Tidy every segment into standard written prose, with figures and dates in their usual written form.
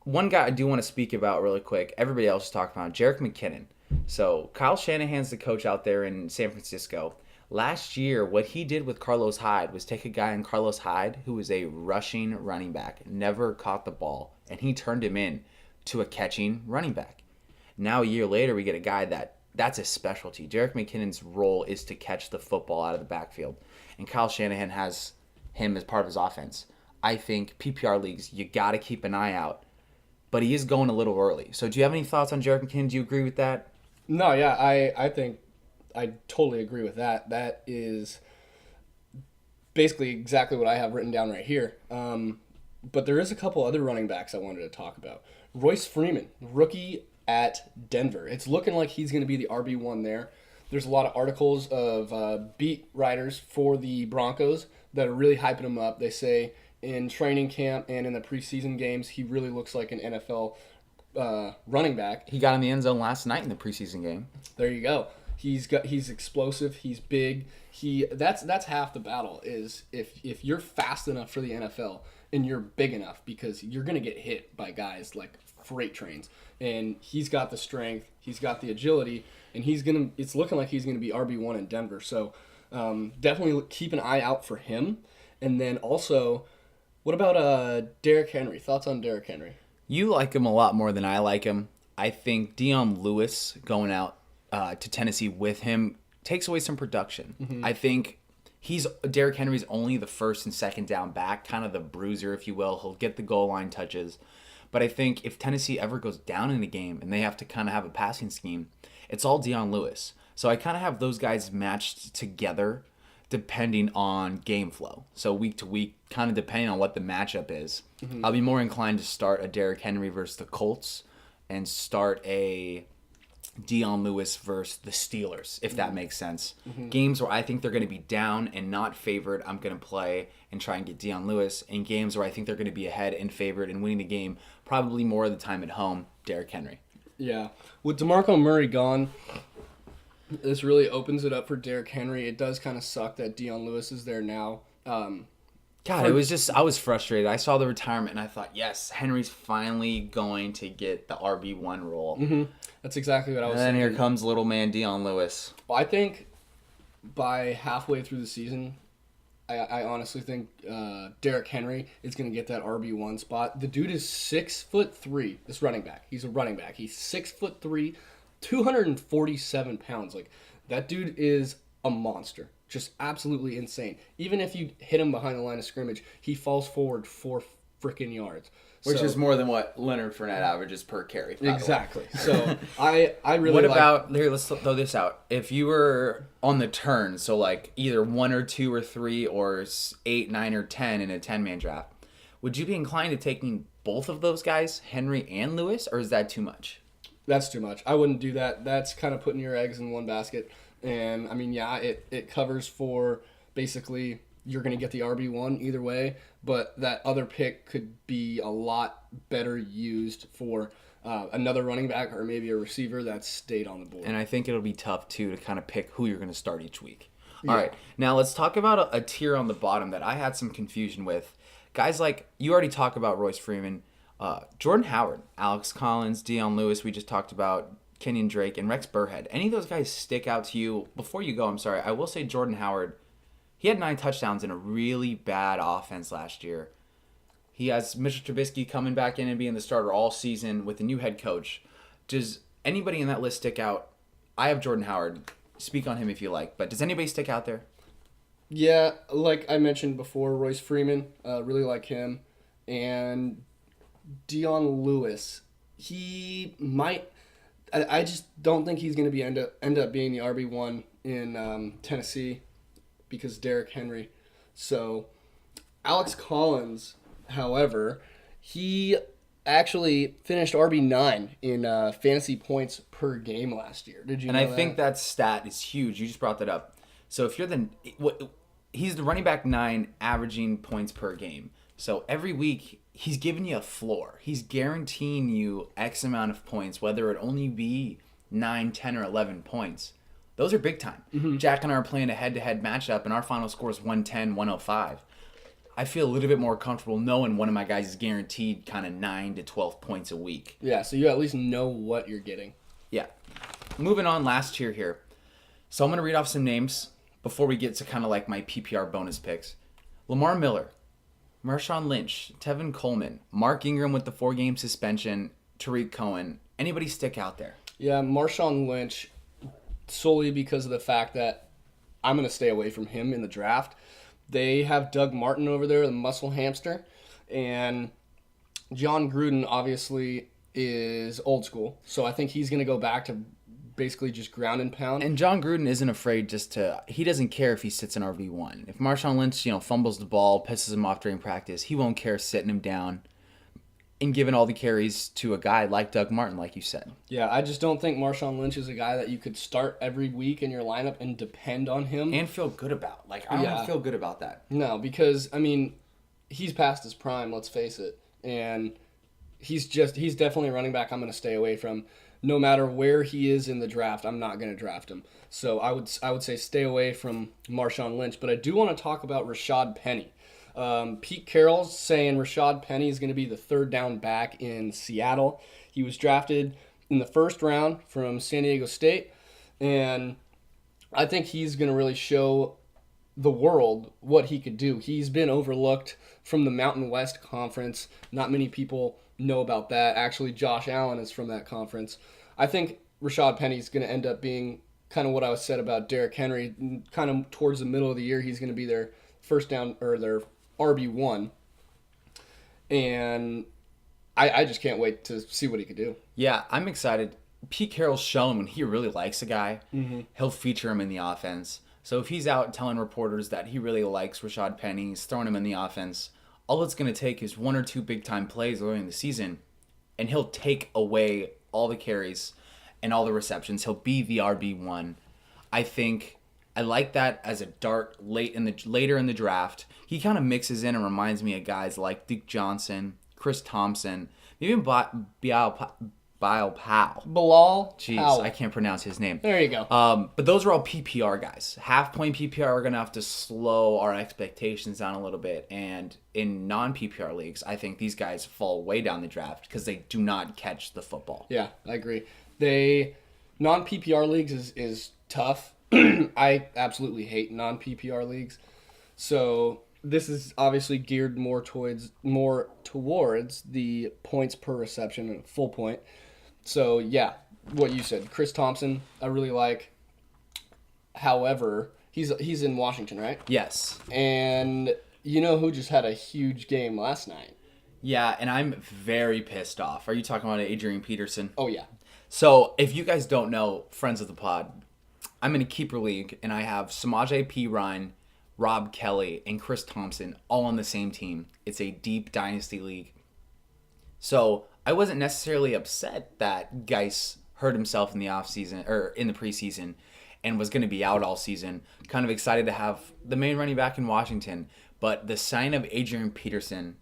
one guy I do want to speak about really quick. Everybody else is talking about Jerick McKinnon. So Kyle Shanahan's the coach out there in San Francisco. Last year, what he did with Carlos Hyde was take a guy in Carlos Hyde who was a rushing running back, never caught the ball, and he turned him in to a catching running back. Now a year later, we get a guy that's a specialty. Jerick McKinnon's role is to catch the football out of the backfield, and Kyle Shanahan has him as part of his offense. I think PPR leagues, you got to keep an eye out, but he is going a little early. So do you have any thoughts on Jerick McKinnon? Do you agree with that? No, yeah, I think I totally agree with that. That is basically exactly what I have written down right here. But there is a couple other running backs I wanted to talk about. Royce Freeman, rookie at Denver. It's looking like he's going to be the RB1 there. There's a lot of articles of beat writers for the Broncos that are really hyping him up. They say in training camp and in the preseason games, he really looks like an NFL running back. He got in the end zone last night in the preseason game. There you go. He's explosive. He's big. That's half the battle is if you're fast enough for the NFL and you're big enough, because you're gonna get hit by guys like freight trains. And he's got the strength. He's got the agility, and it's looking like he's gonna be RB1 in Denver. So definitely keep an eye out for him. And then also, what about Derrick Henry? Thoughts on Derrick Henry? You like him a lot more than I like him. I think Dion Lewis going out to Tennessee with him takes away some production. Mm-hmm. I think Derrick Henry's only the first and second down back, kind of the bruiser, if you will. He'll get the goal line touches. But I think if Tennessee ever goes down in a game and they have to kind of have a passing scheme, it's all Dion Lewis. So I kind of have those guys matched together depending on game flow. So week to week, kind of depending on what the matchup is. Mm-hmm. I'll be more inclined to start a Derrick Henry versus the Colts and start a Dion Lewis versus the Steelers, if that makes sense. Mm-hmm. Games where I think they're going to be down and not favored, I'm going to play and try and get Dion Lewis. In games where I think they're going to be ahead and favored and winning the game, probably more of the time at home, Derrick Henry. Yeah. With DeMarco Murray gone, this really opens it up for Derrick Henry. It does kind of suck that Dion Lewis is there now. God, it was just, I was frustrated. I saw the retirement and I thought, yes, Henry's finally going to get the RB1 role. Mm-hmm. That's exactly what I was saying. And then thinking. Here comes little man Dion Lewis. Well, I think by halfway through the season, I honestly think Derrick Henry is going to get that RB1 spot. The dude is 6'3". This running back. He's a running back. He's 6'3", 247 pounds. Like, that dude is a monster. Just absolutely insane. Even if you hit him behind the line of scrimmage, he falls forward 4 freaking yards. Which is more than what Leonard Fournette averages per carry. Exactly. So I really What about, here, let's throw this out. If you were on the turn, so like either 1 or 2 or 3 or 8, 9, or 10 in a 10-man draft, would you be inclined to taking both of those guys, Henry and Lewis, or is that too much? That's too much. I wouldn't do that. That's kind of putting your eggs in one basket. And, I mean, yeah, it covers for basically you're going to get the RB1 either way, but that other pick could be a lot better used for another running back or maybe a receiver that stayed on the board. And I think it'll be tough, too, to kind of pick who you're going to start each week. Yeah. All right, now let's talk about a tier on the bottom that I had some confusion with. Guys like, you already talked about Royce Freeman, Jordan Howard, Alex Collins, Dion Lewis, we just talked about, Kenyon Drake, and Rex Burhead. Any of those guys stick out to you? Before you go, I'm sorry, I will say Jordan Howard, he had 9 touchdowns in a really bad offense last year. He has Mitchell Trubisky coming back in and being the starter all season with a new head coach. Does anybody in that list stick out? I have Jordan Howard. Speak on him if you like, but does anybody stick out there? Yeah, like I mentioned before, Royce Freeman, really like him. And Dion Lewis, he might... I just don't think he's going to end up being the RB1 in Tennessee because Derrick Henry. So Alex Collins, however, he actually finished RB9 in fantasy points per game last year. Did you know that? And I think that stat is huge. You just brought that up. So if you're he's the running back 9 averaging points per game. So every week he's giving you a floor. He's guaranteeing you X amount of points, whether it only be 9, 10, or 11 points. Those are big time. Mm-hmm. Jack and I are playing a head-to-head matchup, and our final score is 110-105. I feel a little bit more comfortable knowing one of my guys is guaranteed kind of 9 to 12 points a week. Yeah, so you at least know what you're getting. Yeah. Moving on, last tier here. So I'm going to read off some names before we get to kind of like my PPR bonus picks. Lamar Miller, Marshawn Lynch, Tevin Coleman, Mark Ingram with the 4-game suspension, Tariq Cohen. Anybody stick out there? Yeah, Marshawn Lynch, solely because of the fact that I'm going to stay away from him in the draft. They have Doug Martin over there, the muscle hamster, and John Gruden obviously is old school. So I think he's going to go back to basically just ground and pound. And John Gruden isn't afraid he doesn't care if he sits in RB1. If Marshawn Lynch, fumbles the ball, pisses him off during practice, he won't care sitting him down and giving all the carries to a guy like Doug Martin, like you said. Yeah, I just don't think Marshawn Lynch is a guy that you could start every week in your lineup and depend on him. And feel good about. I don't feel good about that. No, because, he's past his prime, let's face it. And he's definitely a running back I'm going to stay away from. No matter where he is in the draft, I'm not going to draft him. So I would say stay away from Marshawn Lynch. But I do want to talk about Rashad Penny. Pete Carroll's saying Rashad Penny is going to be the third down back in Seattle. He was drafted in the first round from San Diego State, and I think he's going to really show the world what he could do. He's been overlooked from the Mountain West Conference. Not many people know about that. Actually, Josh Allen is from that conference. I think Rashad Penny is going to end up being kind of what I was said about Derrick Henry. Kind of towards the middle of the year, he's going to be their first down or their RB1, and I just can't wait to see what he could do. Yeah, I'm excited. Pete Carroll's shown when he really likes a guy, he'll feature him in the offense. So if he's out telling reporters that he really likes Rashad Penny, he's throwing him in the offense, all it's going to take is 1 or 2 big-time plays early in the season, and he'll take away all the carries and all the receptions. He'll be the RB1. I like that as a dart later in the draft. He kind of mixes in and reminds me of guys like Duke Johnson, Chris Thompson, even Bilal Powell. Jeez, Powell. I can't pronounce his name. There you go. But those are all PPR guys. Half-point PPR are going to have to slow our expectations down a little bit. And in non-PPR leagues, I think these guys fall way down the draft because they do not catch the football. Yeah, I agree. Non-PPR leagues is tough. I absolutely hate non-PPR leagues. So this is obviously geared more towards the points per reception and full point. So yeah, what you said, Chris Thompson, I really like. However, he's in Washington, right? Yes. And you know who just had a huge game last night? Yeah, and I'm very pissed off. Are you talking about Adrian Peterson? Oh yeah. So if you guys don't know, friends of the pod, I'm in a keeper league, and I have Samaje Perine, Rob Kelly, and Chris Thompson all on the same team. It's a deep dynasty league. So I wasn't necessarily upset that Geis hurt himself in the offseason or in the preseason and was going to be out all season. Kind of excited to have the main running back in Washington. But the sign of Adrian Peterson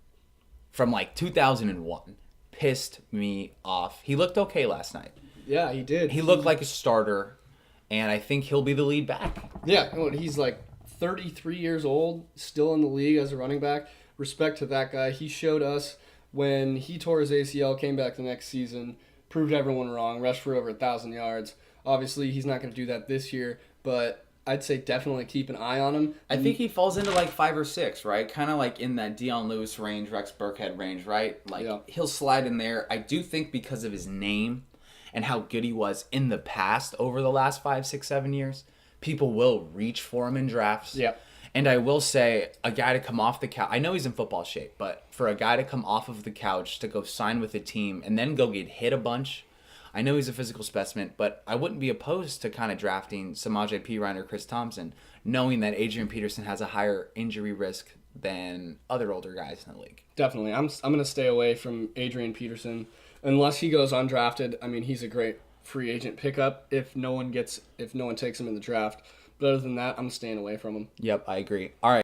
from 2001 pissed me off. He looked okay last night. Yeah, he did. He looked like a starter. And I think he'll be the lead back. Yeah, he's 33 years old, still in the league as a running back. Respect to that guy. He showed us when he tore his ACL, came back the next season, proved everyone wrong, rushed for over 1,000 yards. Obviously, he's not going to do that this year, but I'd say definitely keep an eye on him. I think he falls into 5 or 6, right? Kind of in that Dion Lewis range, Rex Burkhead range, right? He'll slide in there. I do think because of his name and how good he was in the past over the last 5, 6, 7 years, people will reach for him in drafts. Yeah. And I will say, a guy to come off the couch, I know he's in football shape, but for a guy to come off of the couch to go sign with a team and then go get hit a bunch, I know he's a physical specimen, but I wouldn't be opposed to kind of drafting Samaje Perine or Chris Thompson, knowing that Adrian Peterson has a higher injury risk than other older guys in the league. Definitely. I'm going to stay away from Adrian Peterson. Unless he goes undrafted, he's a great free agent pickup if no one takes him in the draft. But other than that, I'm staying away from him. Yep, I agree. All right.